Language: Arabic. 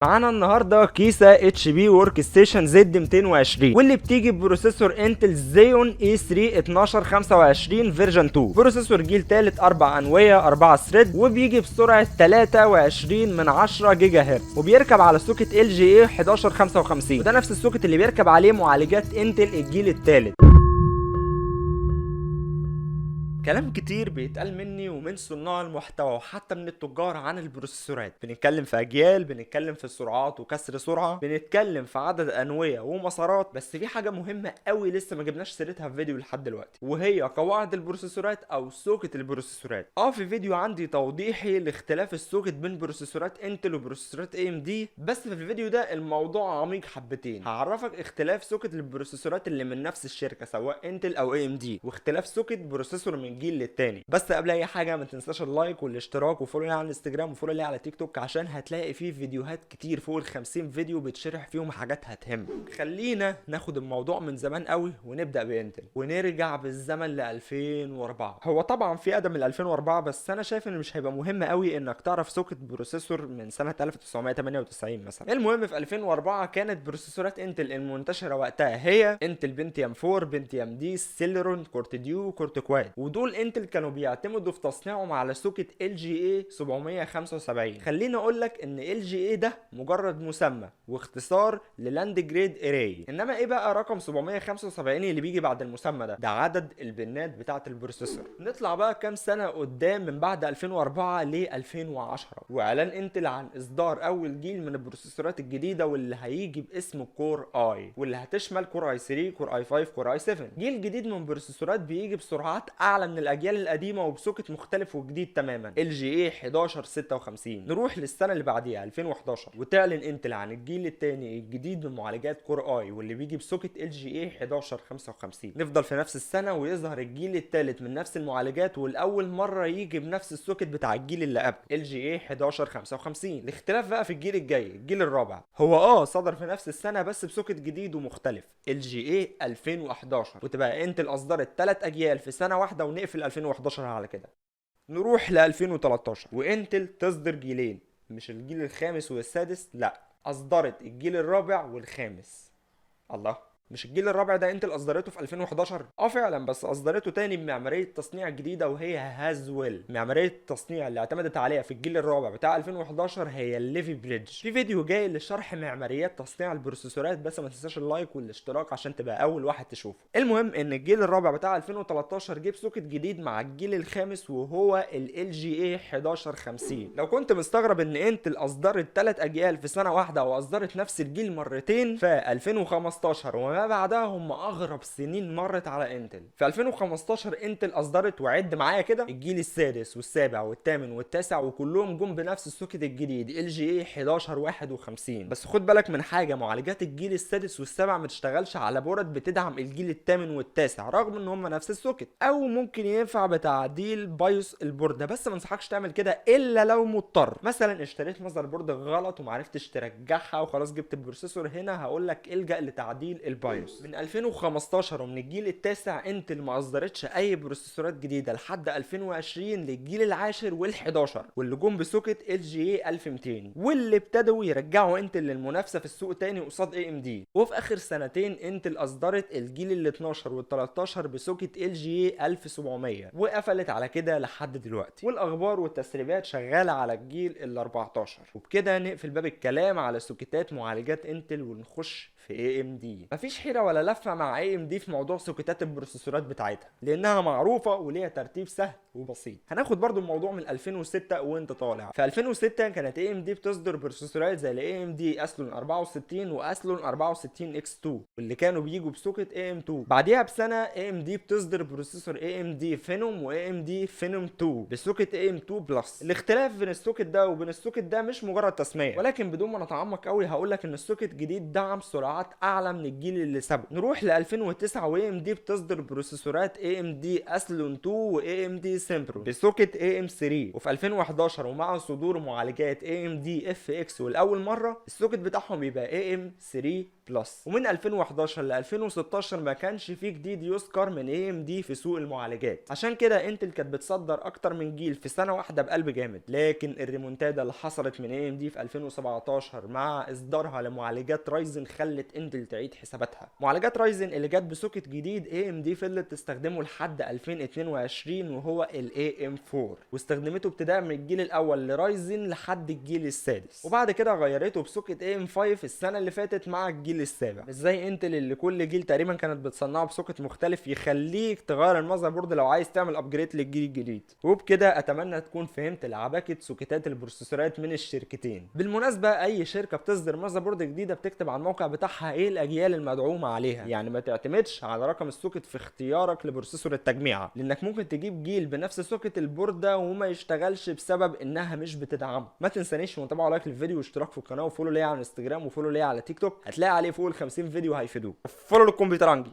معانا النهارده كيسه اتش بي ورك ستيشن زد 220 واللي بتيجي ببروسيسور انتل زيون اي 3 1225 فيرجن 2. بروسيسور جيل ثالث 4 انويه 4 ثريد، وبيجي بسرعه 23 من 10 جيجا هرتز، وبيركب على سوكت ال جي اي 1155، وده نفس السوكت اللي بيركب عليه معالجات انتل الجيل الثالث. كلام كتير بيتقال مني ومن صناع المحتوى وحتى من التجار عن البروسيسورات. بنتكلم في اجيال، بنتكلم في السرعات وكسر سرعه، بنتكلم في عدد انويه ومسارات، بس في حاجه مهمه قوي لسه ما جبناش سيرتها في فيديو لحد دلوقتي، وهي قواعد البروسيسورات او سوكت البروسيسورات. في فيديو عندي توضيحي لاختلاف السوكت بين بروسيسورات انتل وبروسيسورات اي ام دي، بس في الفيديو ده الموضوع عميق حبتين. هعرفك اختلاف سوكت البروسيسورات اللي من نفس الشركه سواء انتل او اي ام دي، واختلاف سوكت بروسيسور من جيل للتاني. بس قبل اي حاجه ما تنساش اللايك والاشتراك وفولو لي على الانستجرام وفولو لي على تيك توك، عشان هتلاقي فيه فيديوهات كتير فوق ال 50 فيديو بتشرح فيهم حاجات هتهمك. خلينا ناخد الموضوع من زمان قوي ونبدا بانتل ونرجع بالزمن ل 2004. هو طبعا في ادم من 2004، بس انا شايف ان مش هيبقى مهم قوي انك تعرف سوكت بروسيسور من سنه 1998 مثلا. المهم في 2004 كانت بروسيسورات انتل المنتشره وقتها هي انتل بنتيوم 4، بنتيوم دي، سيلرون، كورتيديو، كورتيكواد. ودول انتل كانوا بيعتمدوا في تصنيعهم على سوكت ال جي اي 775. خليني اقول لك ان ال جي اي ده مجرد مسمى واختصار للاند جريد اري، انما ايه بقى رقم 775 اللي بيجي بعد المسمى ده؟ ده عدد البنات بتاعه البروسيسور. نطلع بقى كام سنه قدام من بعد 2004 ل 2010، واعلان انتل عن اصدار اول جيل من البروسيسورات الجديده واللي هيجي باسم كور اي، واللي هتشمل كور اي 3، كور اي 5، كور اي 7. جيل جديد من البروسيسورات بيجي بسرعات اعلى من الاجيال القديمه وبسوكت مختلف وجديد تماما، ال جي اي 1156. نروح للسنه اللي بعديها 2011، وتعلن انتل عن الجيل الثاني الجديد من معالجات كور اي واللي بيجي بسوكت ال جي اي 1155. نفضل في نفس السنه ويظهر الجيل الثالث من نفس المعالجات، والاول مره يجي بنفس السوكت بتاع الجيل اللي قبل ال جي اي 1155. الاختلاف بقى في الجيل الجاي، الجيل الرابع، هو صدر في نفس السنه بس بسوكت جديد ومختلف، ال جي اي 2011، وتبقى انتل اصدرت 3 اجيال في سنه واحده، ونقفل 2011 على كده. نروح ل 2013 وانتل تصدر جيلين، مش الجيل الخامس والسادس، لا، اصدرت الجيل الرابع والخامس. الله، مش الجيل الرابع ده انتل اصدرته في 2011؟ فعلا، بس اصدرته تاني بمعماريه تصنيع جديده وهي هازويل. معماريه التصنيع اللي اعتمدت عليها في الجيل الرابع بتاع 2011 هي الليفي بريدج. في فيديو جاي لشرح معماريات تصنيع البروسيسورات، بس ما تنساش اللايك والاشتراك عشان تبقى اول واحد تشوفه. المهم ان الجيل الرابع بتاع 2013 جيب سوكت جديد مع الجيل الخامس وهو ال جي اي 1150. لو كنت مستغرب ان انتل اصدرت 3 اجيال في سنه واحده واصدرت نفس الجيل مرتين، ف 2015 وما بعدها هم اغرب سنين مرت على انتل. في 2015 انتل اصدرت، وعد معايا كده، الجيل السادس والسابع والثامن والتاسع، وكلهم جم بنفس السوكت الجديد ال جي اي 1151. بس خد بالك من حاجه، معالجات الجيل السادس والسابع ما تشتغلش على بورد بتدعم الجيل الثامن والتاسع رغم ان هم نفس السوكت، او ممكن ينفع بتعديل بايوس البورده، بس ما انصحكش تعمل كده الا لو مضطر. مثلا اشتريت مصدر بورده غلط ومعرفتش ترجعها وخلاص جبت البروسيسور، هنا هقول لك الجا لتعديل البايوس. من 2015 ومن الجيل التاسع انتل ما اصدرتش اي بروسيسورات جديده لحد 2020 للجيل العاشر وال11، واللي جم بسوكت ال جي اي 1200، واللي ابتدوا يرجعوا انتل للمنافسه في السوق تاني قصاد اي ام دي. وفي اخر سنتين انتل اصدرت الجيل ال12 وال13 بسوكت ال جي اي 1700، وقفلت على كده لحد دلوقتي، والاخبار والتسريبات شغاله على الجيل ال14. وبكده نقفل باب الكلام على سوكتات معالجات انتل ونخش في اي ام دي. مفيش حيره ولا لفه مع اي ام دي في موضوع سوكتات البروسيسورات بتاعتها، لانها معروفه وليها ترتيب سهل وبسيط. هناخد برضو الموضوع من 2006 وانت طالع. في 2006 كانت اي ام دي بتصدر بروسيسورات زي الاي ام دي اسلون 64 واسلون 64 اكس 2، واللي كانوا بيجوا بسوكت اي ام 2. بعديها بسنه اي ام دي بتصدر بروسيسور اي ام دي فينوم واي ام دي فينوم 2 بسوكت اي ام 2 بلس. الاختلاف بين السوكت ده وبين السوكت ده مش مجرد تسميه، ولكن بدون ما نتعمق قوي هقول لك ان السوكت جديد دعم سرعات اعلى من الجيل اللي سبقه. نروح ل 2009 و AMD بتصدر بروسيسورات AMD Athlon 2 و AMD Sempron بسوكت AM3. وفي 2011 ومع صدور معالجات AMD FX والاول مره السوكت بتاعهم يبقى AM3 بلس. ومن 2011 ل 2016 ما كانش فيه جديد يذكر من AMD في سوق المعالجات، عشان كده انتل كانت بتصدر اكتر من جيل في سنه واحده بقلب جامد. لكن الريمونتادا اللي حصلت من AMD في 2017 مع اصدارها لمعالجات رايزن خلت انتل تعيد حساباتها. معالجات رايزن اللي جت بسوكت جديد AMD فضلت تستخدمه لحد 2022 وهو ال AM4، واستخدمته ابتداء من الجيل الاول لرايزن لحد الجيل السادس، وبعد كده غيرته بسوكت AM5 السنه اللي فاتت مع الجيل السابع. مش زي انتل اللي كل جيل تقريبا كانت بتصنعه بسوكت مختلف يخليك تغير المذر بورد لو عايز تعمل ابجريد للجيل الجديد. وبكده اتمنى تكون فهمت لعبكه سوكتات البروسيسورات من الشركتين. بالمناسبه اي شركه بتصدر مذر بورد جديده بتكتب على الموقع بتاعها ايه الاجيال المدعومه عليها، يعني ما تعتمدش على رقم السوكت في اختيارك لبروسيسور التجميعه، لانك ممكن تجيب جيل بنفس سوكت البورده وما يشتغلش بسبب انها مش بتدعمه. ما تنسانيش متابعه لايك للفيديو واشتراك في القناه وفولو ليا على انستجرام وفولو ليا على تيك توك، هتلاقي عليه فوق ال 50 فيديو هيفيدوك. فولو للكمبيوتر عندي.